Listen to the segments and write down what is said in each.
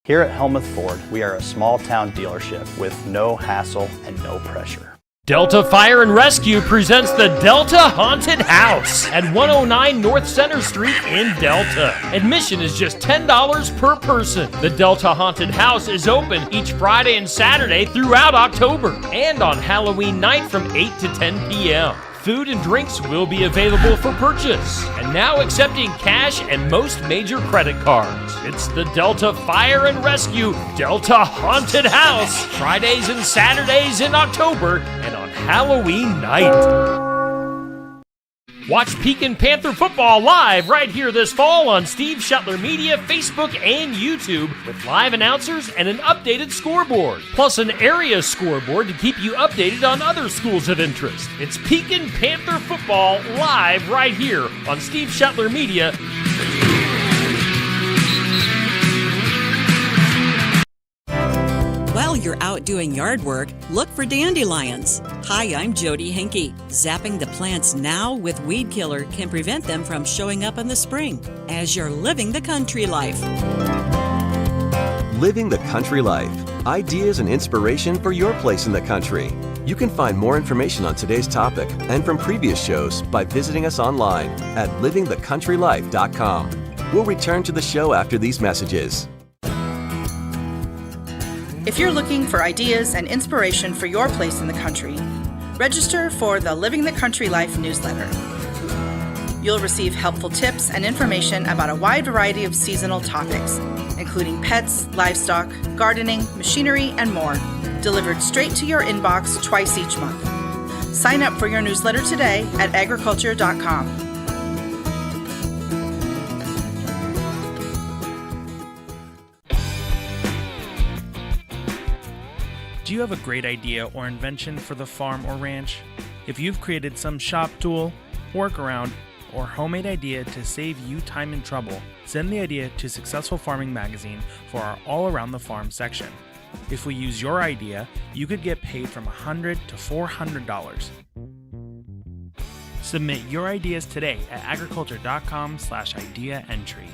Here at Helmuth Ford, we are a small town dealership with no hassle and no pressure. Delta Fire and Rescue presents the Delta Haunted House at 109 North Center Street in Delta. Admission is just $10 per person. The Delta Haunted House is open each Friday and Saturday throughout October and on Halloween night from 8 to 10 p.m. Food and drinks will be available for purchase, and now accepting cash and most major credit cards. It's the Delta Fire and Rescue Delta Haunted House, Fridays and Saturdays in October and on Halloween night. Watch Pekin Panther football live right here this fall on Steve Shuttler Media, Facebook, and YouTube with live announcers and an updated scoreboard, plus an area scoreboard to keep you updated on other schools of interest. It's Pekin Panther football live right here on Steve Shuttler Media. While you're out doing yard work, look for dandelions. Hi, I'm Jody Henke. Zapping the plants now with Weed Killer can prevent them from showing up in the spring as you're living the country life. Living the country life. Ideas and inspiration for your place in the country. You can find more information on today's topic and from previous shows by visiting us online at livingthecountrylife.com. We'll return to the show after these messages. If you're looking for ideas and inspiration for your place in the country, register for the Living the Country Life newsletter. You'll receive helpful tips and information about a wide variety of seasonal topics, including pets, livestock, gardening, machinery, and more, delivered straight to your inbox twice each month. Sign up for your newsletter today at agriculture.com. Do you have a great idea or invention for the farm or ranch? If you've created some shop tool, workaround, or homemade idea to save you time and trouble, send the idea to Successful Farming Magazine for our All Around the Farm section. If we use your idea, you could get paid from $100 to $400. Submit your ideas today at agriculture.com/idea entry.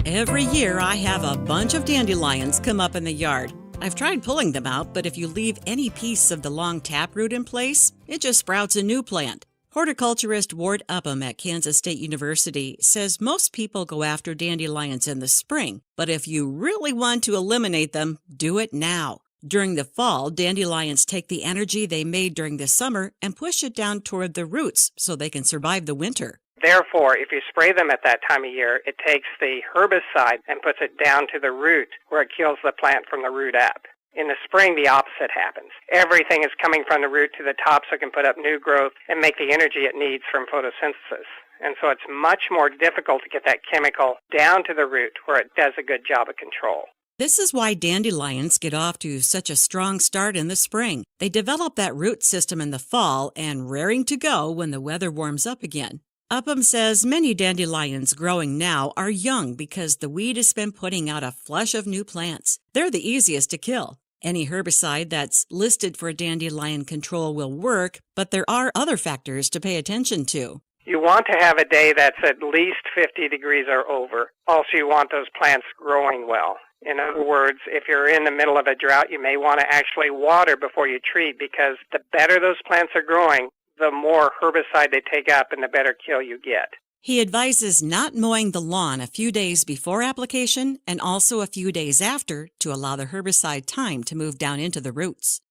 Every year I have a bunch of dandelions come up in the yard. I've tried pulling them out, but if you leave any piece of the long taproot in place, it just sprouts a new plant. Horticulturist Ward Upham at Kansas State University says most people go after dandelions in the spring, but if you really want to eliminate them, do it now. During the fall, dandelions take the energy they made during the summer and push it down toward the roots so they can survive the winter. Therefore, if you spray them at that time of year, it takes the herbicide and puts it down to the root where it kills the plant from the root up. In the spring, the opposite happens. Everything is coming from the root to the top so it can put up new growth and make the energy it needs from photosynthesis. And so it's much more difficult to get that chemical down to the root where it does a good job of control. This is why dandelions get off to such a strong start in the spring. They develop that root system in the fall and raring to go when the weather warms up again. Upham says many dandelions growing now are young because the weed has been putting out a flush of new plants. They're the easiest to kill. Any herbicide that's listed for dandelion control will work, but there are other factors to pay attention to. You want to have a day that's at least 50 degrees or over. Also, you want those plants growing well. In other words, if you're in the middle of a drought, you may want to actually water before you treat, because the better those plants are growing, the more herbicide they take up and the better kill you get. He advises not mowing the lawn a few days before application and also a few days after to allow the herbicide time to move down into the roots.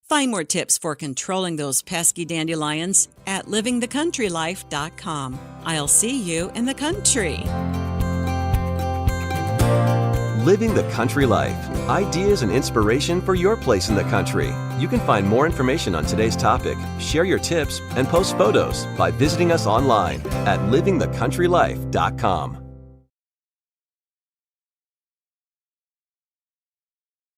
Find more tips for controlling those pesky dandelions at livingthecountrylife.com. I'll see you in the country. Living the country life. Ideas and inspiration for your place in the country. You can find more information on today's topic, share your tips, and post photos by visiting us online at livingthecountrylife.com.